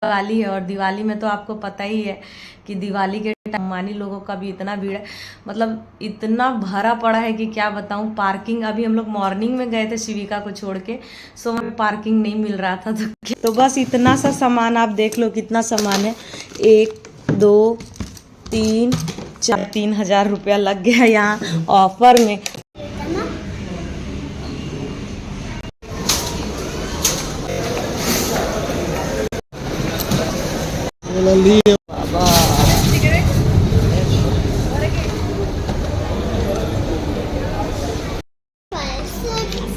दिवाली है और दिवाली में तो आपको पता ही है कि दिवाली के टाइम अंबानी लोगों का भी इतना भीड़ है। मतलब इतना भरा पड़ा है कि क्या बताऊं। पार्किंग अभी हम लोग मॉर्निंग में गए थे शिविका को छोड़ के, सो हमें पार्किंग नहीं मिल रहा था। तो बस इतना सा सामान आप देख लो कितना सामान है। 1 2 3 4 3,000 रुपया लग गया यहाँ ऑफर में।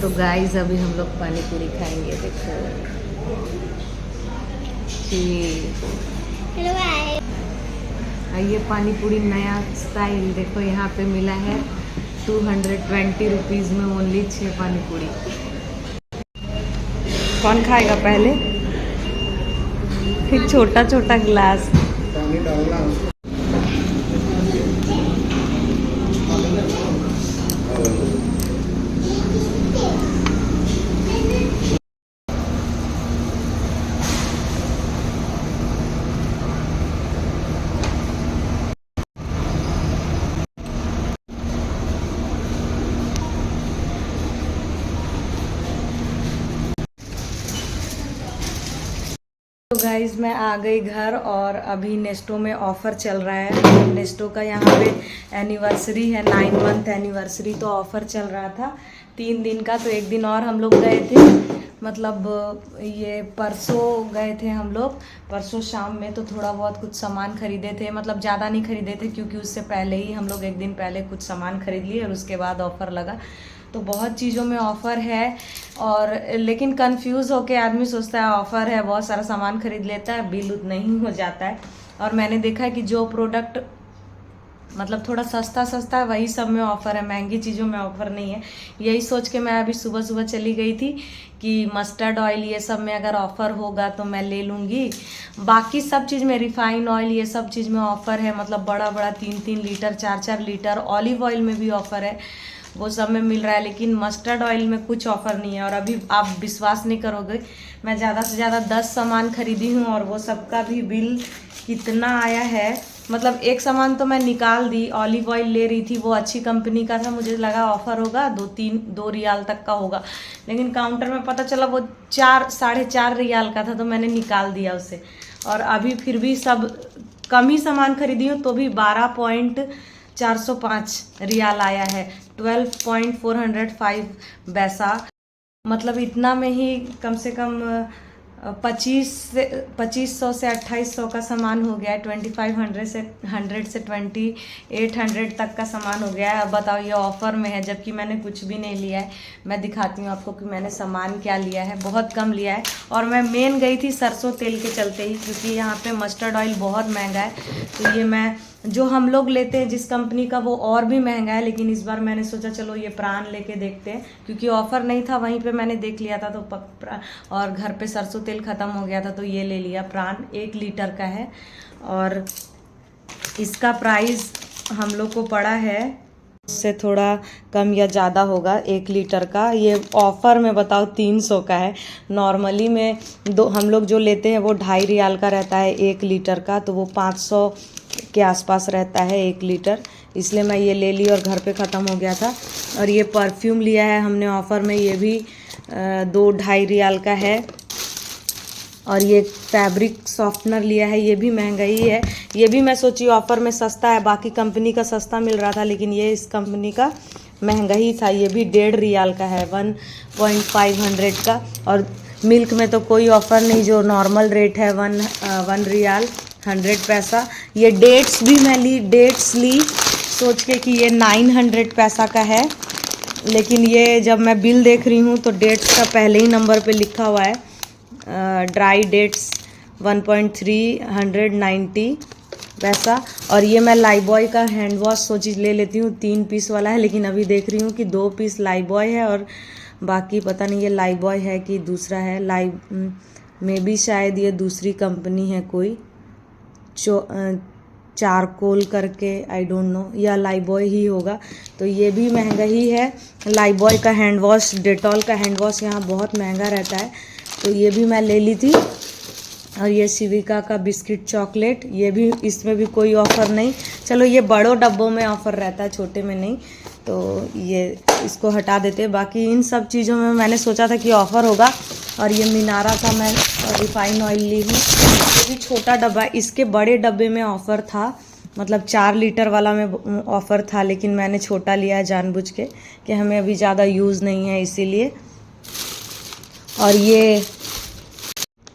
तो गाइस अभी हम लोग पानी पूरी खाएंगे। देखो ये पानी पूरी नया स्टाइल देखो यहाँ पे मिला है 220 रुपीज़ में ओनली 6 पानी पूरी। कौन खाएगा पहले? फिर छोटा छोटा गिलास। तो गाइज़ मैं आ गई घर और अभी नेस्टो में ऑफ़र चल रहा है। नेस्टो का यहाँ पे एनिवर्सरी है, 9 मंथ एनिवर्सरी, तो ऑफ़र चल रहा था 3 दिन का। तो एक दिन और हम लोग गए थे, मतलब ये परसों गए थे हम लोग, परसों शाम में। तो थोड़ा बहुत कुछ सामान खरीदे थे, मतलब ज़्यादा नहीं खरीदे थे क्योंकि उससे पहले ही हम लोग एक दिन पहले कुछ सामान खरीद लिए और उसके बाद ऑफ़र लगा। तो बहुत चीज़ों में ऑफ़र है और लेकिन कंफ्यूज होके आदमी सोचता है ऑफ़र है, बहुत सारा सामान खरीद लेता है, बिल उतना ही हो जाता है। और मैंने देखा है कि जो प्रोडक्ट मतलब थोड़ा सस्ता सस्ता है वही सब में ऑफ़र है, महंगी चीज़ों में ऑफ़र नहीं है। यही सोच के मैं अभी सुबह सुबह चली गई थी कि मस्टर्ड ऑयल ये सब में अगर ऑफ़र होगा तो मैं ले लूँगी। बाकी सब चीज़ में, रिफाइन ऑयल ये सब चीज़ में ऑफ़र है, मतलब बड़ा बड़ा 3-3 लीटर 4-4 लीटर। ऑलिव ऑयल में भी ऑफ़र है, वो सब में मिल रहा है, लेकिन मस्टर्ड ऑयल में कुछ ऑफ़र नहीं है। और अभी आप विश्वास नहीं करोगे, मैं ज़्यादा से ज़्यादा 10 सामान खरीदी हूँ और वो सबका भी बिल कितना आया है। मतलब एक सामान तो मैं निकाल दी, ऑलिव ऑयल ले रही थी, वो अच्छी कंपनी का था, मुझे लगा ऑफ़र होगा 2 रियाल तक का होगा, लेकिन काउंटर में पता चला वो 4-4.5 रियाल का था, तो मैंने निकाल दिया उसे। और अभी फिर भी सब कम ही सामान खरीदी हूँ तो भी 12.405 रियाल आया है, 12.405 वैसा। मतलब इतना में ही कम से कम 2500 से 2800 का सामान हो गया है। 2500 से 2800 तक का सामान हो गया है। अब बताओ ये ऑफ़र में है, जबकि मैंने कुछ भी नहीं लिया है। मैं दिखाती हूँ आपको कि मैंने सामान क्या लिया है, बहुत कम लिया है। और मैं मेन गई थी सरसों तेल के चलते ही, क्योंकि यहाँ पे मस्टर्ड ऑयल बहुत महंगा है। तो ये मैं जो हम लोग लेते हैं जिस कंपनी का वो और भी महंगा है, लेकिन इस बार मैंने सोचा चलो ये प्राण लेके देखते हैं, क्योंकि ऑफ़र नहीं था वहीं पे मैंने देख लिया था। तो और घर पे सरसों तेल ख़त्म हो गया था तो ये ले लिया। प्राण 1 लीटर का है और इसका प्राइस हम लोग को पड़ा है, उससे थोड़ा कम या ज़्यादा होगा 1 लीटर का। ये ऑफ़र में बताओ 300 का है। नॉर्मली में हम लोग जो लेते हैं वो 2.5 रियाल का रहता है 1 लीटर का, तो वो 500 के आसपास रहता है 1 लीटर, इसलिए मैं ये ले ली और घर पे ख़त्म हो गया था। और ये परफ्यूम लिया है हमने ऑफ़र में, ये भी 2-2.5 रियाल का है। और ये फैब्रिक सॉफ्टनर लिया है, ये भी महंगा ही है। ये भी मैं सोची ऑफ़र में सस्ता है, बाकी कंपनी का सस्ता मिल रहा था, लेकिन ये इस कंपनी का महंगा ही था। ये भी 1.5 रियाल का है, 1.500 का। और मिल्क में तो कोई ऑफ़र नहीं, जो नॉर्मल रेट है 1 रियाल 100 पैसा। ये डेट्स भी मैं ली, डेट्स ली सोच के कि ये 900 पैसा का है, लेकिन ये जब मैं बिल देख रही हूँ तो डेट्स का पहले ही नंबर पे लिखा हुआ है ड्राई डेट्स 1.390 वैसा। और ये मैं लाइबॉय का हैंड वॉश सोची ले लेती हूँ, 3 पीस वाला है, लेकिन अभी देख रही हूँ कि 2 पीस लाइबॉय है और बाकी पता नहीं ये लाइबॉय है कि दूसरा है। में भी शायद ये दूसरी कंपनी है कोई, चारकोल करके, आई डोंट नो, या लाइबॉय ही होगा। तो ये भी महंगा ही है। लाइबॉय का हैंड वॉश, डेटॉल का हैंड वॉश यहाँ बहुत महंगा रहता है, तो ये भी मैं ले ली थी। और ये सिविका का बिस्किट चॉकलेट, ये भी इसमें भी कोई ऑफ़र नहीं। चलो ये बड़ों डब्बों में ऑफ़र रहता है, छोटे में नहीं, तो ये इसको हटा देते। बाकी इन सब चीज़ों में मैंने सोचा था कि ऑफ़र होगा। और ये मिनारा का मैं रिफाइन ऑयल ली हूँ, ये भी छोटा डब्बा, इसके बड़े डब्बे में ऑफ़र था, मतलब 4 लीटर वाला में ऑफ़र था, लेकिन मैंने छोटा लिया है जानबूझ के कि हमें अभी ज़्यादा यूज़ नहीं है इसीलिए।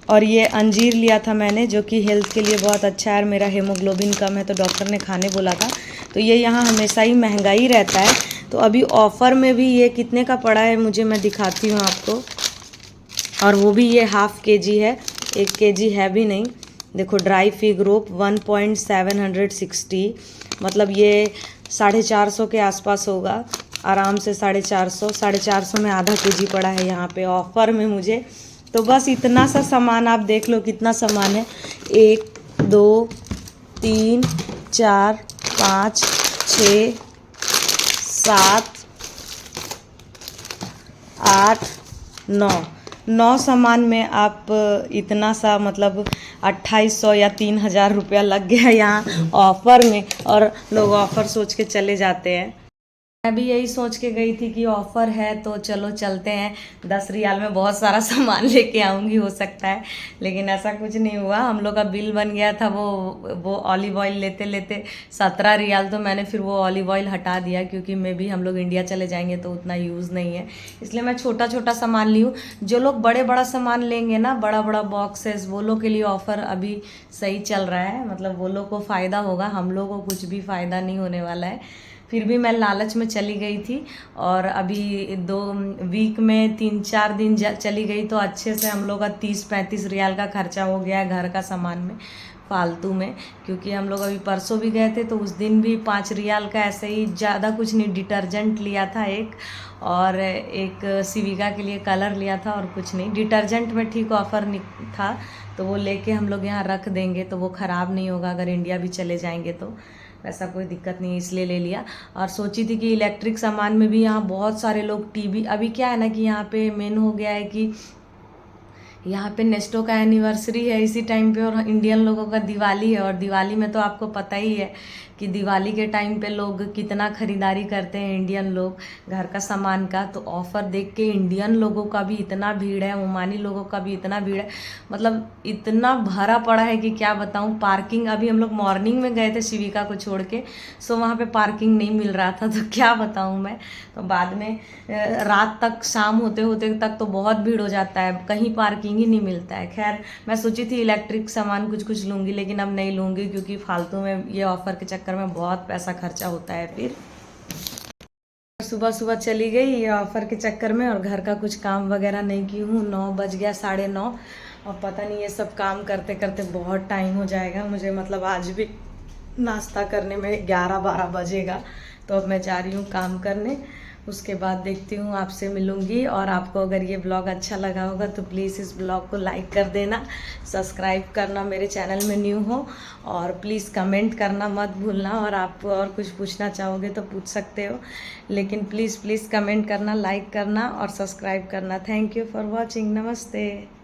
और ये अंजीर लिया था मैंने, जो कि हेल्थ के लिए बहुत अच्छा है। और मेरा हीमोग्लोबिन कम है तो डॉक्टर ने खाने बोला था। तो ये यहाँ हमेशा ही महंगा ही रहता है। तो अभी ऑफ़र में भी ये कितने का पड़ा है मुझे, मैं दिखाती हूँ आपको। और वो भी ये ½ kg है, 1 kg है भी नहीं। देखो, ड्राई फिग रोप 1.760, मतलब ये 450 के आसपास होगा, आराम से 450 में ½ kg पड़ा है यहाँ पे ऑफ़र में मुझे। तो बस इतना सा सामान आप देख लो कितना सामान है। 1 2 3 4 5 6 7 8 9 सामान में आप इतना सा, मतलब 2800 या 3000 रुपया लग गया यहाँ ऑफ़र में। और लोग ऑफ़र सोच के चले जाते हैं। मैं भी यही सोच के गई थी कि ऑफ़र है तो चलो चलते हैं, 10 रियाल में बहुत सारा सामान लेके आऊँगी हो सकता है। लेकिन ऐसा कुछ नहीं हुआ। हम लोग का बिल बन गया था वो ऑलिव ऑयल लेते लेते 17 रियाल। तो मैंने फिर वो ऑलिव ऑयल हटा दिया, क्योंकि मे भी हम लोग इंडिया चले जाएंगे तो उतना यूज़ नहीं है, इसलिए मैं छोटा छोटा सामान ली हूँ। जो लोग बड़े बड़ा सामान लेंगे ना, बड़ा बड़ा बॉक्सेस, वो लोग के लिए ऑफ़र अभी सही चल रहा है, मतलब वो लोग को फ़ायदा होगा, हम लोग को कुछ भी फ़ायदा नहीं होने वाला है। फिर भी मैं लालच में चली गई थी, और अभी 2 वीक में 3-4 दिन चली गई तो अच्छे से हम लोग का 30-35 रियाल का खर्चा हो गया है घर का सामान में, फालतू में। क्योंकि हम लोग अभी परसों भी गए थे तो उस दिन भी 5 रियाल का ऐसे ही, ज़्यादा कुछ नहीं, डिटर्जेंट लिया था एक, और एक सिविका के लिए कलर लिया था, और कुछ नहीं। डिटर्जेंट में ठीक ऑफ़र था, तो वो लेके हम लोग यहाँ रख देंगे तो वो ख़राब नहीं होगा अगर इंडिया भी चले जाएंगे तो, ऐसा कोई दिक्कत नहीं, इसलिए ले लिया। और सोची थी कि इलेक्ट्रिक सामान में भी यहाँ बहुत सारे लोग टीवी, अभी क्या है ना कि यहाँ पे मेन हो गया है कि यहाँ पे नेस्टो का एनिवर्सरी है इसी टाइम पे, और इंडियन लोगों का दिवाली है। और दिवाली में तो आपको पता ही है कि दिवाली के टाइम पे लोग कितना ख़रीदारी करते हैं इंडियन लोग घर का सामान का। तो ऑफ़र देख के इंडियन लोगों का भी इतना भीड़ है, ओमानी लोगों का भी इतना भीड़ है, मतलब इतना भरा पड़ा है कि क्या बताऊँ। पार्किंग, अभी हम लोग मॉर्निंग में गए थे शिविका को छोड़ के, सो वहाँ पे पार्किंग नहीं मिल रहा था, तो क्या बताऊँ मैं। तो बाद में रात तक, शाम होते होते तक तो बहुत भीड़ हो जाता है, कहीं पार्किंग ही नहीं मिलता है। खैर, मैं सोची थी इलेक्ट्रिक सामान कुछ लूँगी, लेकिन अब नहीं लूँगी, क्योंकि फालतू में ये ऑफ़र के चक्कर में बहुत पैसा खर्चा होता है। फिर सुबह सुबह चली गई ये ऑफ़र के चक्कर में, और घर का कुछ काम वगैरह नहीं की हूँ। 9 बज गया, 9:30, और पता नहीं ये सब काम करते करते बहुत टाइम हो जाएगा मुझे, मतलब आज भी नाश्ता करने में 11-12 बजेगा। तो अब मैं जा रही हूँ काम करने, उसके बाद देखती हूँ, आपसे मिलूँगी। और आपको अगर ये ब्लॉग अच्छा लगा होगा तो प्लीज़ इस ब्लॉग को लाइक कर देना, सब्सक्राइब करना मेरे चैनल में न्यू हो, और प्लीज़ कमेंट करना मत भूलना। और आप और कुछ पूछना चाहोगे तो पूछ सकते हो, लेकिन प्लीज़ कमेंट करना, लाइक करना और सब्सक्राइब करना। Thank you for watching. नमस्ते।